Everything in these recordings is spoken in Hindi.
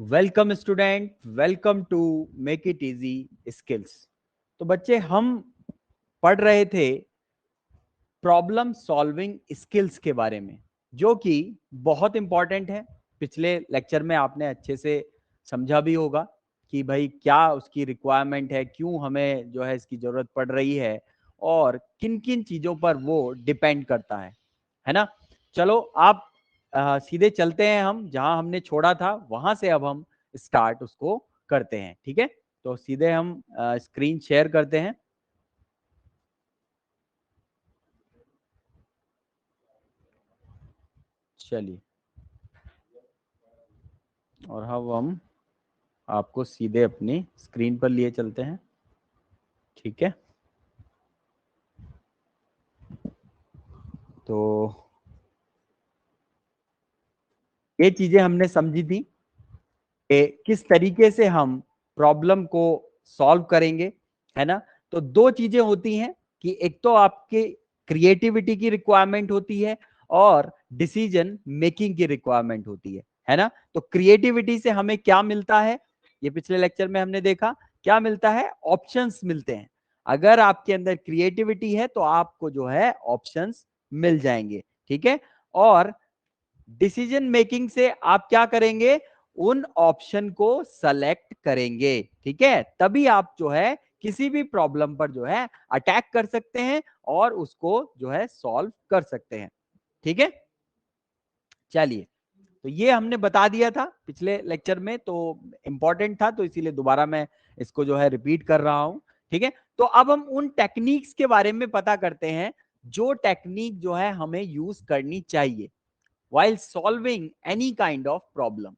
Welcome student, welcome to make it easy skills. तो बच्चे, हम पढ़ रहे थे प्रॉब्लम सॉल्विंग स्किल्स के बारे में, जो कि बहुत इंपॉर्टेंट है। पिछले लेक्चर में आपने अच्छे से समझा भी होगा कि भाई क्या उसकी रिक्वायरमेंट है, क्यों हमें जो है इसकी जरूरत पड़ रही है और किन किन चीजों पर वो डिपेंड करता है ना। चलो आप सीधे चलते हैं, हम जहां हमने छोड़ा था वहां से अब हम स्टार्ट उसको करते हैं। ठीक है, तो सीधे हम स्क्रीन शेयर करते हैं। चलिए, और हम आपको सीधे अपनी स्क्रीन पर लिए चलते हैं। ठीक है, तो ये चीजें हमने समझी थी कि किस तरीके से हम प्रॉब्लम को सॉल्व करेंगे, है ना। तो दो चीजें होती हैं कि एक तो आपके क्रिएटिविटी की रिक्वायरमेंट होती है और डिसीजन मेकिंग की रिक्वायरमेंट होती है ना। तो क्रिएटिविटी से हमें क्या मिलता है, ये पिछले लेक्चर में हमने देखा। क्या मिलता है? ऑप्शंस मिलते हैं। अगर आपके अंदर क्रिएटिविटी है तो आपको जो है ऑप्शंस मिल जाएंगे। ठीक है, और डिसीजन मेकिंग से आप क्या करेंगे? उन ऑप्शन को सेलेक्ट करेंगे। ठीक है, तभी आप जो है किसी भी प्रॉब्लम पर जो है अटैक कर सकते हैं और उसको जो है सॉल्व कर सकते हैं। ठीक है, चलिए, तो ये हमने बता दिया था पिछले लेक्चर में, तो इंपॉर्टेंट था तो इसीलिए दोबारा मैं इसको जो है रिपीट कर रहा हूं। ठीक है, तो अब हम उन टेक्निक्स के बारे में पता करते हैं जो टेक्निक जो है हमें यूज करनी चाहिए while solving any kind of problem।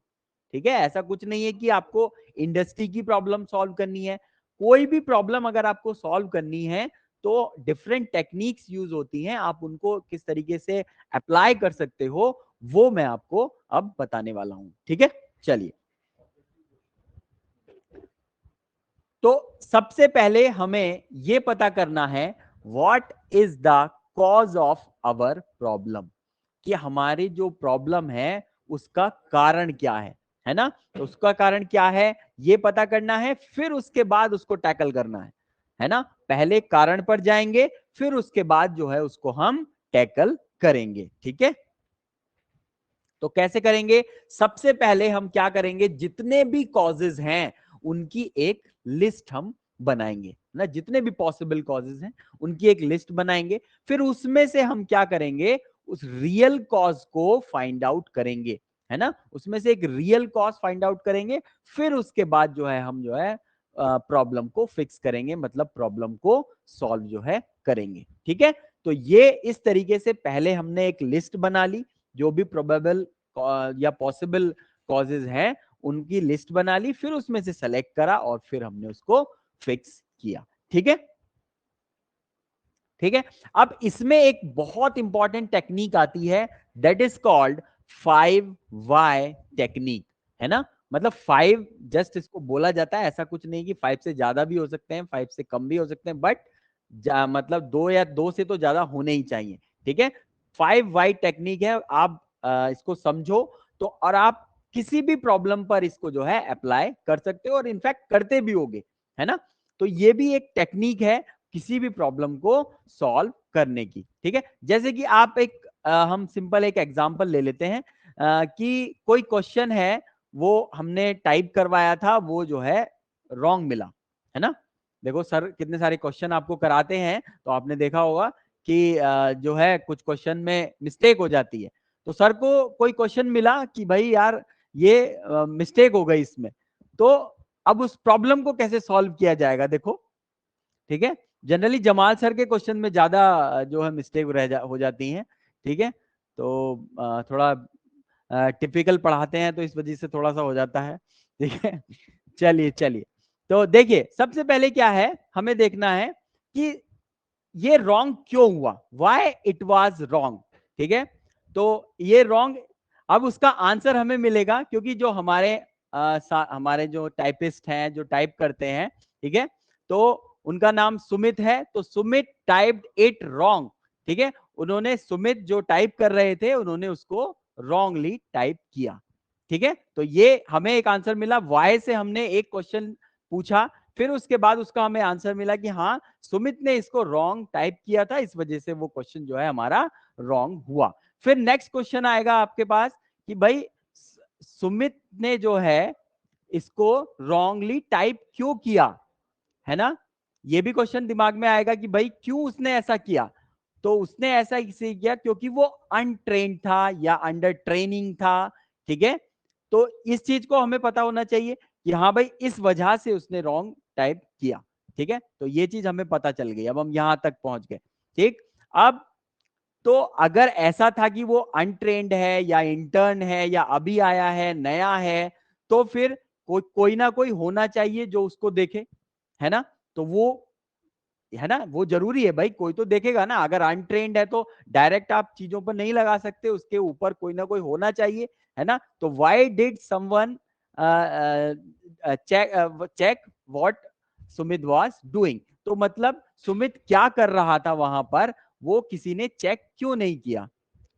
ठीक है, ऐसा कुछ नहीं है कि आपको इंडस्ट्री की प्रॉब्लम सॉल्व करनी है। कोई भी प्रॉब्लम अगर आपको सॉल्व करनी है तो डिफरेंट टेक्निक्स यूज होती हैं, आप उनको किस तरीके से अप्लाई कर सकते हो वो मैं आपको अब बताने वाला हूं। ठीक है, चलिए, तो सबसे पहले हमें यह पता करना है what is the cause of our problem, कि हमारी जो प्रॉब्लम है उसका कारण क्या है ना। तो उसका कारण क्या है ये पता करना है, फिर उसके बाद उसको टैकल करना है ना। पहले कारण पर जाएंगे, फिर उसके बाद जो है उसको हम टैकल करेंगे। ठीक है, तो कैसे करेंगे? सबसे पहले हम क्या करेंगे, जितने भी कॉजेज हैं उनकी एक लिस्ट हम बनाएंगे ना। जितने भी पॉसिबल कॉजेज हैं उनकी एक लिस्ट बनाएंगे, फिर उसमें से हम क्या करेंगे, उस रियल कॉज को फाइंड आउट करेंगे, है ना। उसमें से एक रियल कॉज फाइंड आउट करेंगे, फिर उसके बाद जो है हम जो है प्रॉब्लम को फिक्स करेंगे, मतलब प्रॉब्लम को सॉल्व जो है करेंगे। ठीक है, तो ये इस तरीके से पहले हमने एक लिस्ट बना ली, जो भी प्रोबेबल या पॉसिबल कॉजेज हैं उनकी लिस्ट बना ली, फिर उसमें से सेलेक्ट करा और फिर हमने उसको फिक्स किया। ठीक है, ठीक है। अब इसमें एक बहुत इंपॉर्टेंट टेक्निक आती है, that is called 5 why technique, है ना। मतलब 5 जस्ट इसको बोला जाता है, ऐसा कुछ नहीं कि 5 से ज्यादा भी हो सकते हैं, 5 से कम भी हो सकते हैं, बट मतलब 2 या 2 से तो ज्यादा होने ही चाहिए। ठीक है, 5 वाई टेक्निक है, आप इसको समझो तो, और आप किसी भी प्रॉब्लम पर इसको जो है अप्लाई कर सकते हो और इनफैक्ट करते भी होगे, है ना। तो ये भी एक टेक्निक है किसी भी प्रॉब्लम को सॉल्व करने की। ठीक है, जैसे कि आप एक हम सिंपल एक एग्जांपल ले लेते हैं कि कोई क्वेश्चन है, वो हमने टाइप करवाया था, वो जो है रॉन्ग मिला, है ना। देखो सर कितने सारे क्वेश्चन आपको कराते हैं, तो आपने देखा होगा कि जो है कुछ क्वेश्चन में मिस्टेक हो जाती है। तो सर को कोई क्वेश्चन मिला कि भाई यार ये मिस्टेक हो गई इसमें, तो अब उस प्रॉब्लम को कैसे सॉल्व किया जाएगा? देखो, ठीक है, जनरली जमाल सर के क्वेश्चन में ज्यादा जो है मिस्टेक हो जाती हैं। ठीक है, तो थोड़ा टिपिकल पढ़ाते हैं तो इस वजह से थोड़ा सा हो जाता है। ठीक है, चलिए चलिए, तो देखिए सबसे पहले क्या है, हमें देखना है कि ये रॉन्ग क्यों हुआ, व्हाई इट वाज रॉन्ग। ठीक है, तो ये रॉन्ग, अब उसका आंसर हमें मिलेगा क्योंकि जो हमारे जो टाइपिस्ट हैं, जो टाइप करते हैं, ठीक है, तो उनका नाम सुमित है, तो सुमित टाइप्ड इट रॉन्ग। ठीक है, उन्होंने, सुमित जो टाइप कर रहे थे उन्होंने उसको रॉन्गली टाइप किया। ठीक है, तो ये हमें एक आंसर मिला। वाई से हमने एक क्वेश्चन पूछा, फिर उसके बाद उसका हमें आंसर मिला कि हाँ सुमित ने इसको रॉन्ग टाइप किया था, इस वजह से वो क्वेश्चन जो है हमारा रॉन्ग हुआ। फिर नेक्स्ट क्वेश्चन आएगा आपके पास कि भाई सुमित ने जो है इसको रॉन्गली टाइप क्यों किया, है ना। ये भी क्वेश्चन दिमाग में आएगा कि भाई क्यों उसने ऐसा किया। तो उसने ऐसा इसलिए किया क्योंकि वो अनट्रेन्ड था या अंडर ट्रेनिंग था, ठीक है। तो इस चीज को हमें पता होना चाहिए कि हाँ भाई इस वजह से उसने रॉन्ग टाइप किया, ठीक है। तो ये चीज हमें पता चल गई, अब हम यहां तक पहुंच गए, ठीक। अब तो अगर ऐसा था कि वो अनट्रेन्ड है या इंटर्न है या अभी आया है नया है, तो फिर कोई ना कोई होना चाहिए जो उसको देखे, है ना। तो वो, है ना, वो जरूरी है भाई, कोई तो देखेगा ना। अगर अनट्रेन्ड है तो डायरेक्ट आप चीजों पर नहीं लगा सकते, उसके ऊपर कोई ना कोई होना चाहिए, है ना। तो why did someone check what Sumit was doing, तो मतलब सुमित क्या कर रहा था वहां पर, वो किसी ने चेक क्यों नहीं किया,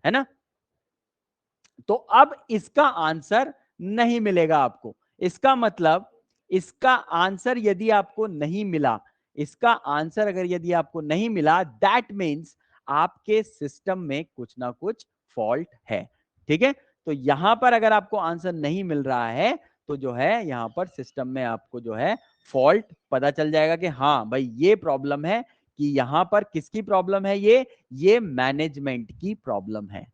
है ना। तो अब इसका आंसर नहीं मिलेगा आपको। इसका मतलब इसका आंसर यदि आपको नहीं मिला, इसका आंसर अगर यदि आपको नहीं मिला, दैट मीन्स आपके सिस्टम में कुछ ना कुछ फॉल्ट है, ठीक है। तो यहां पर अगर आपको आंसर नहीं मिल रहा है तो जो है यहां पर सिस्टम में आपको जो है फॉल्ट पता चल जाएगा कि हाँ भाई ये प्रॉब्लम है, कि यहां पर किसकी प्रॉब्लम है, ये मैनेजमेंट की प्रॉब्लम है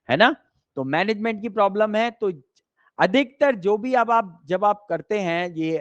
ना। तो मैनेजमेंट की प्रॉब्लम है। तो अधिकतर जो भी अब आप जब आप करते हैं ये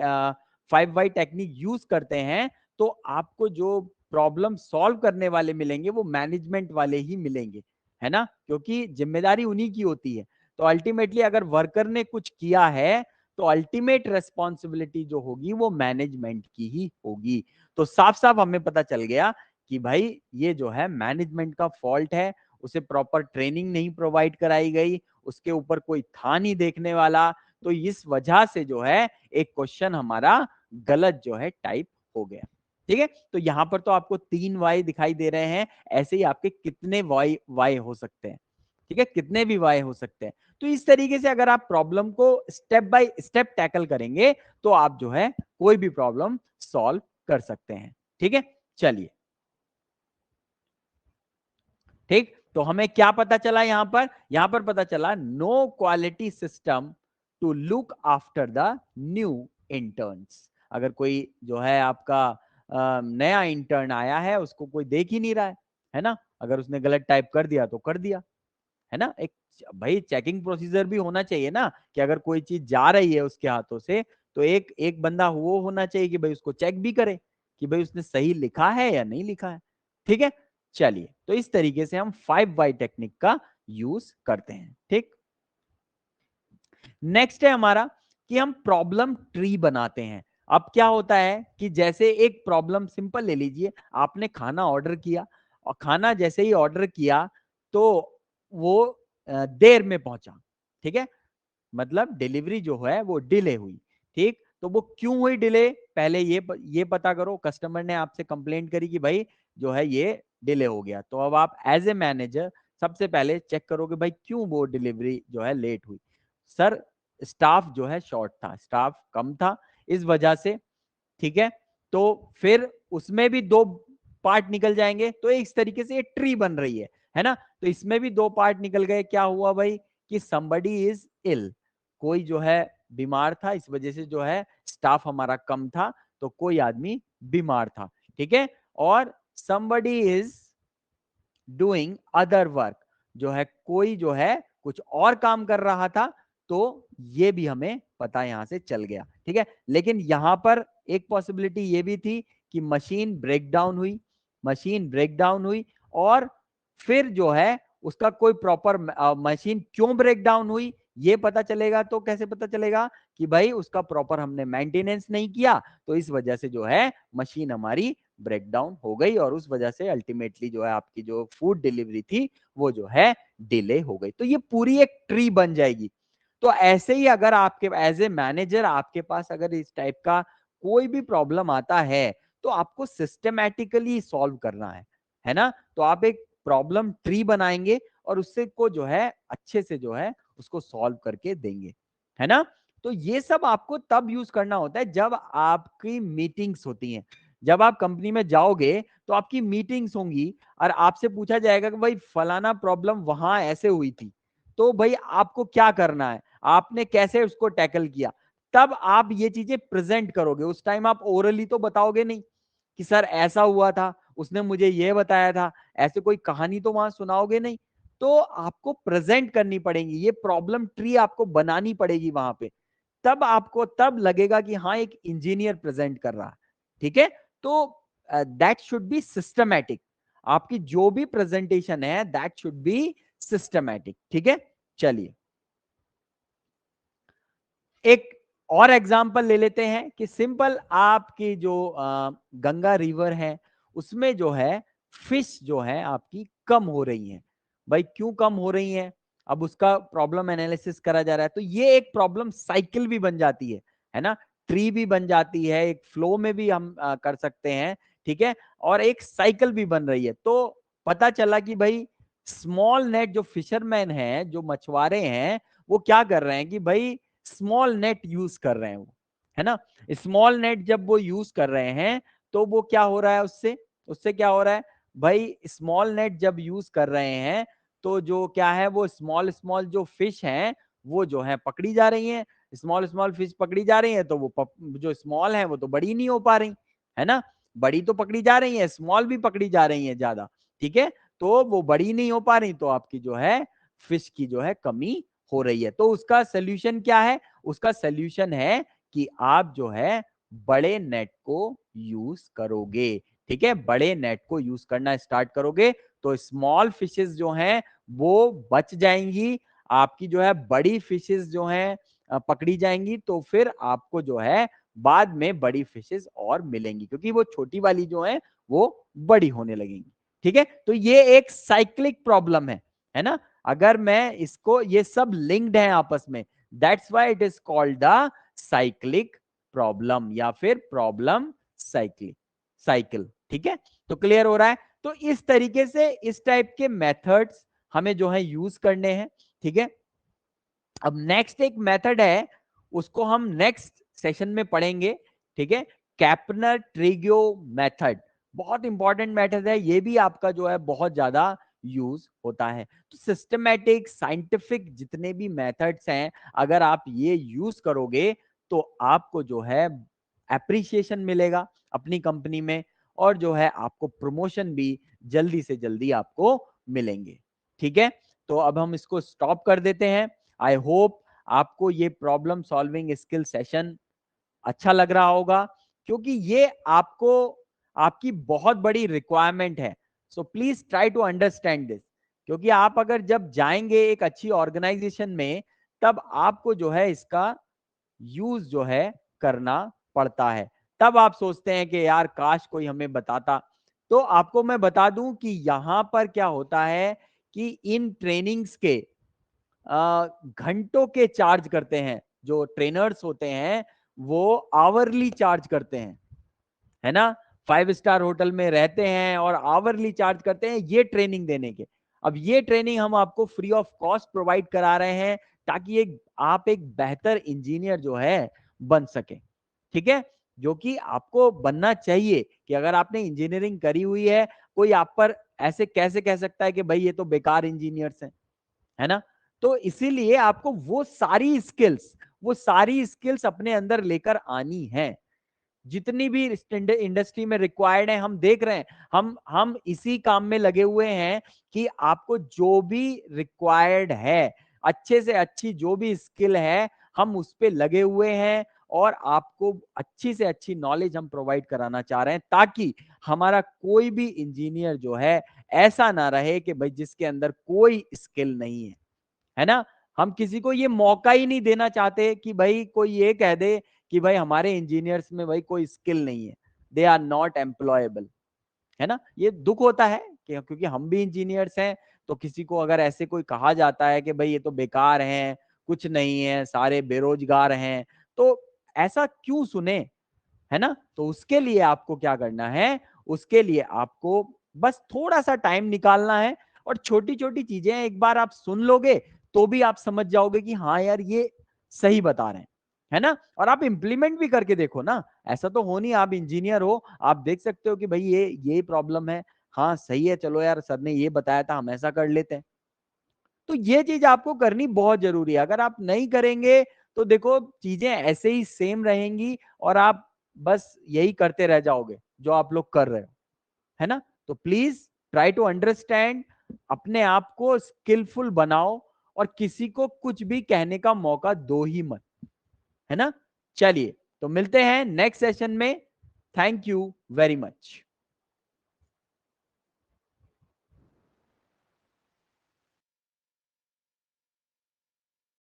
5 वाई टेक्निक यूज करते हैं, तो आपको जो प्रॉब्लम सॉल्व करने वाले मिलेंगे वो मैनेजमेंट वाले ही मिलेंगे, है ना, क्योंकि जिम्मेदारी उन्हीं की होती है। तो अल्टीमेटली अगर वर्कर ने कुछ किया है तो अल्टीमेट रेस्पॉन्सिबिलिटी जो होगी वो मैनेजमेंट की ही होगी। तो साफ साफ हमें पता चल गया कि भाई ये जो है मैनेजमेंट का फॉल्ट है, उसे प्रॉपर ट्रेनिंग नहीं प्रोवाइड कराई गई, उसके ऊपर कोई था नहीं देखने वाला। तो इस वजह से जो है एक क्वेश्चन हमारा गलत जो है टाइप हो गया, ठीक है। तो यहां पर तो आपको 3 वाई दिखाई दे रहे हैं, ऐसे ही आपके कितने वाई वाई हो सकते हैं, ठीक है, कितने भी वाई हो सकते हैं। तो इस तरीके से अगर आप प्रॉब्लम को स्टेप बाय स्टेप टैकल करेंगे तो आप जो है कोई भी प्रॉब्लम सॉल्व कर सकते हैं, ठीक है। चलिए, ठीक। तो हमें क्या पता चला यहां पर पता चला no quality system to look after the new interns. अगर कोई जो है आपका नया इंटर्न आया है, उसको कोई देख ही नहीं रहा है ना, अगर उसने गलत टाइप कर दिया तो कर दिया, है ना। एक भाई चेकिंग प्रोसीजर भी होना चाहिए ना, कि अगर कोई चीज जा रही है उसके हाथों से तो एक एक बंदा वो होना चाहिए कि भाई उसको चेक भी करे कि भाई उसने सही लिखा है या नहीं लिखा है, ठीक है। चलिए, तो इस तरीके से हम 5 वाई टेक्निक का यूज करते हैं, ठीक। नेक्स्ट है हमारा कि हम प्रॉब्लम ट्री बनाते हैं। अब क्या होता है कि जैसे एक प्रॉब्लम सिंपल ले लीजिए, आपने खाना ऑर्डर किया और खाना जैसे ही ऑर्डर किया तो वो देर में पहुंचा, ठीक है, मतलब डिलीवरी जो है वो डिले हुई, ठीक। तो वो क्यों हुई डिले, पहले ये पता करो। कस्टमर ने आपसे कंप्लेंट करी कि भाई जो है ये डिले हो गया, तो अब आप एज ए मैनेजर सबसे पहले चेक करोगे भाई क्यों वो डिलीवरी जो है लेट हुई। सर स्टाफ जो है शॉर्ट था, स्टाफ कम था, इस वजह से, ठीक है। तो फिर उसमें भी 2 पार्ट निकल जाएंगे, तो इस तरीके से ये ट्री बन रही है ना। तो इसमें भी 2 पार्ट निकल गए, क्या हुआ भाई कि somebody इज इल, कोई जो है बीमार था, इस वजह से जो है स्टाफ हमारा कम था, तो कोई आदमी बीमार था, ठीक है। और somebody is doing other work, जो है कोई जो है कुछ और काम कर रहा था, तो ये भी हमें पता यहां से चल गया, ठीक है। लेकिन यहां पर एक पॉसिबिलिटी ये भी थी कि मशीन ब्रेक डाउन हुई, मशीन ब्रेक डाउन हुई और फिर जो है उसका कोई प्रॉपर मशीन क्यों ब्रेक डाउन हुई ये पता चलेगा। तो कैसे पता चलेगा कि भाई उसका प्रॉपर हमने मेंटेनेंस नहीं किया, तो इस वजह से जो है मशीन हमारी ब्रेक डाउन हो गई और उस वजह से अल्टीमेटली जो है आपकी जो फूड डिलीवरी थी वो जो है डिले हो गई। तो ये पूरी एक ट्री बन जाएगी। तो ऐसे ही अगर आपके एज ए मैनेजर आपके पास अगर इस टाइप का कोई भी प्रॉब्लम आता है तो आपको सिस्टमैटिकली सॉल्व करना है ना। तो आप एक प्रॉब्लम ट्री बनाएंगे और उससे को जो है अच्छे से जो है उसको सॉल्व करके देंगे, है ना। तो ये सब आपको तब यूज करना होता है जब आपकी मीटिंग्स होती हैं। जब आप कंपनी में जाओगे तो आपकी मीटिंग्स होंगी और आपसे पूछा जाएगा कि भाई फलाना प्रॉब्लम वहां ऐसे हुई थी, तो भाई आपको क्या करना है, आपने कैसे उसको टैकल किया। तब आप ये चीजें प्रेजेंट करोगे। उस टाइम आप ओरली तो बताओगे नहीं कि सर ऐसा हुआ था, उसने मुझे ये बताया था, ऐसे कोई कहानी तो वहां सुनाओगे नहीं। तो आपको प्रेजेंट करनी पड़ेगी, ये प्रॉब्लम ट्री आपको बनानी पड़ेगी वहां पे। तब आपको तब लगेगा कि हाँ एक इंजीनियर प्रेजेंट कर रहा है। ठीक है, तो दैट शुड बी सिस्टमैटिक। आपकी जो भी प्रेजेंटेशन है दैट शुड बी सिस्टमैटिक। ठीक है, चलिए एक और एग्जांपल ले लेते हैं कि सिंपल आपकी जो गंगा रिवर है उसमें जो है फिश जो है आपकी कम हो रही है। भाई क्यों कम हो रही है, अब उसका प्रॉब्लम एनालिसिस करा जा रहा है। तो ये एक प्रॉब्लम साइकिल भी बन जाती है ना, ट्री भी बन जाती है, एक फ्लो में भी हम कर सकते हैं। ठीक है, और एक साइकिल भी बन रही है। तो पता चला कि भाई स्मॉल नेट जो फिशरमैन है, जो मछुआरे हैं, वो क्या कर रहे हैं कि भाई स्मॉल नेट यूज कर रहे हैं वो, है ना। स्मॉल नेट जब वो यूज कर रहे हैं तो वो क्या हो रहा है, उससे उससे क्या हो रहा है भाई, स्मॉल नेट जब यूज कर रहे हैं तो जो क्या है वो स्मॉल स्मॉल जो फिश हैं वो जो है पकड़ी जा रही हैं। स्मॉल स्मॉल फिश पकड़ी जा रही हैं तो वो जो स्मॉल है वो तो बड़ी नहीं हो पा रही, है ना। बड़ी तो पकड़ी जा रही है, स्मॉल भी पकड़ी जा रही है ज्यादा। ठीक है, तो वो बड़ी नहीं हो पा रही, तो आपकी जो है फिश की जो है कमी हो रही है। तो उसका सोल्यूशन क्या है, उसका सोल्यूशन है कि आप जो है बड़े नेट को यूज करोगे। ठीक है, बड़े नेट को यूज करना स्टार्ट करोगे तो स्मॉल फिशेस जो हैं वो बच जाएंगी, आपकी जो है बड़ी फिशेस जो हैं पकड़ी जाएंगी। तो फिर आपको जो है बाद में बड़ी फिशेस और मिलेंगी, क्योंकि वो छोटी वाली जो है वो बड़ी होने लगेंगी। ठीक है, तो ये एक साइक्लिक प्रॉब्लम है ना। अगर मैं इसको, ये सब लिंक्ड है आपस में, that's why it is called the cyclic problem या फिर प्रॉब्लम साइक्लिक साइकिल। ठीक है, तो क्लियर हो रहा है। तो इस तरीके से इस टाइप के मेथड्स हमें जो है यूज करने हैं। ठीक है, अब नेक्स्ट एक मेथड है, उसको हम नेक्स्ट सेशन में पढ़ेंगे। ठीक है, कैपनर ट्रिग्यो मेथड, बहुत इंपॉर्टेंट मेथड है ये भी, आपका जो है बहुत ज्यादा यूज होता है। तो सिस्टमैटिक साइंटिफिक जितने भी मेथड्स हैं, अगर आप ये यूज करोगे तो आपको जो है एप्रिसिएशन मिलेगा अपनी कंपनी में, और जो है आपको प्रमोशन भी जल्दी से जल्दी आपको मिलेंगे। ठीक है, तो अब हम इसको स्टॉप कर देते हैं। आई होप आपको ये प्रॉब्लम सॉल्विंग स्किल सेशन अच्छा लग रहा होगा, क्योंकि ये आपको आपकी बहुत बड़ी रिक्वायरमेंट है। So please try to understand this, क्योंकि आप अगर जब जाएंगे एक अच्छी ऑर्गेनाइजेशन में, तब आपको जो है इसका यूज जो है करना पड़ता है। तब आप सोचते हैं कि यार काश कोई हमें बताता। तो आपको मैं बता दूं कि यहां पर क्या होता है कि इन ट्रेनिंग्स के घंटों के चार्ज करते हैं। जो ट्रेनर्स होते हैं वो आवरली चार्ज करते हैं, है ना। 5 स्टार होटल में रहते हैं और आवरली चार्ज करते हैं ये ट्रेनिंग देने के। अब ये ट्रेनिंग हम आपको फ्री ऑफ कॉस्ट प्रोवाइड करा रहे हैं, ताकि आप एक बेहतर इंजीनियर जो है बन सके। ठीक है, जो कि आपको बनना चाहिए। कि अगर आपने इंजीनियरिंग करी हुई है, कोई आप पर ऐसे कैसे कह सकता है कि भाई ये तो बेकार इंजीनियर्स हैं, है ना। तो इसीलिए आपको वो सारी स्किल्स अपने अंदर लेकर आनी है। जितनी भी इंडस्ट्री में रिक्वायर्ड है, हम देख रहे हैं, हम इसी काम में लगे हुए हैं कि आपको जो भी रिक्वायर्ड है, अच्छे से अच्छी जो भी स्किल है, हम उस पे लगे हुए हैं। और आपको अच्छी से अच्छी नॉलेज हम प्रोवाइड कराना चाह रहे हैं, ताकि हमारा कोई भी इंजीनियर जो है ऐसा ना रहे कि भाई जिसके अंदर कोई स्किल नहीं है ना। हम किसी को ये मौका ही नहीं देना चाहते कि भाई कोई ये कह दे कि भाई हमारे इंजीनियर्स में भाई कोई स्किल नहीं है, दे आर नॉट एम्प्लॉयबल, है ना। ये दुख होता है कि क्योंकि हम भी इंजीनियर्स हैं, तो किसी को अगर ऐसे कोई कहा जाता है कि भाई ये तो बेकार हैं, कुछ नहीं है, सारे बेरोजगार हैं, तो ऐसा क्यों सुने, है ना। तो उसके लिए आपको क्या करना है, उसके लिए आपको बस थोड़ा सा टाइम निकालना है, और छोटी छोटी चीजें एक बार आप सुन लोगे तो भी आप समझ जाओगे कि हाँ यार ये सही बता रहे हैं, है ना? और आप इंप्लीमेंट भी करके देखो ना, ऐसा तो हो नहीं आप इंजीनियर हो, आप देख सकते हो कि भाई ये प्रॉब्लम है, हाँ सही है, चलो यार सर ने ये बताया था, हम ऐसा कर लेते हैं। तो ये चीज आपको करनी बहुत जरूरी है। अगर आप नहीं करेंगे तो देखो चीजें ऐसे ही सेम रहेंगी और आप बस यही करते रह जाओगे जो आप लोग कर रहे हो, है ना? तो प्लीज ट्राई टू अंडरस्टैंड, अपने आप को स्किलफुल बनाओ और किसी को कुछ भी कहने का मौका दो ही मत, है ना? चलिए, तो मिलते हैं नेक्स्ट सेशन में। Thank you very much.